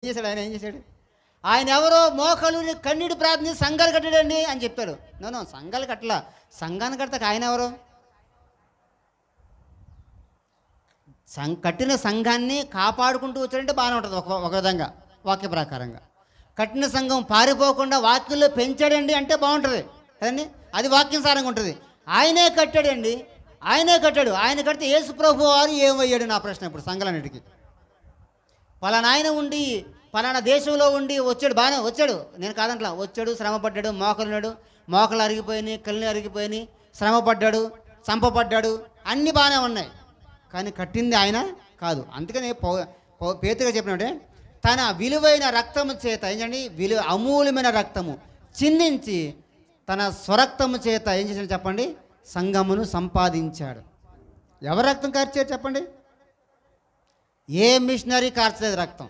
ఏం చేశాడు? ఆయన ఎవరో మోకాలు కన్నీటి ప్రార్థన సంఘాలు కట్టాడండి అని చెప్పాడు. నో సంఘాలు కట్టలా. సంఘాన్ని కడతాక ఆయన ఎవరు? కట్టిన సంఘాన్ని కాపాడుకుంటూ వచ్చాడంటే బాగానే ఉంటుంది ఒక విధంగా, వాక్య ప్రకారంగా. కట్టిన సంఘం పారిపోకుండా వాక్యంలో పెంచాడండి అంటే బాగుంటుంది కదండి, అది వాక్యానుసారంగా ఉంటుంది. ఆయనే కట్టాడండి, ఆయనే కట్టాడు. ఆయన కడితే యేసు ప్రభు వారు ఏమయ్యాడు నా ప్రశ్న ఇప్పుడు సంఘాలన్నిటికీ. పలానా ఆయన ఉండి పలానా దేశంలో ఉండి వచ్చాడు, బాగానే వచ్చాడు, నేను కాదంట్లా, వచ్చాడు, శ్రమపడ్డాడు, మోకలు అరిగిపోయినాయి, కళ్ళు అరిగిపోయినాయి, శ్రమపడ్డాడు, చంపబడ్డాడు, అన్నీ బాగానే ఉన్నాయి. కానీ కట్టింది ఆయన కాదు. అందుకని పేతురుగా చెప్పినట్టే తన విలువైన రక్తము చేత ఏంటండి, అమూల్యమైన రక్తము చిందించి తన స్వరక్తము చేత ఏం చేశాడు చెప్పండి? సంఘమును సంపాదించాడు. ఎవరు రక్తం కార్చారు చెప్పండి? ఏ మిషనరీ కార్చలేదు రక్తం.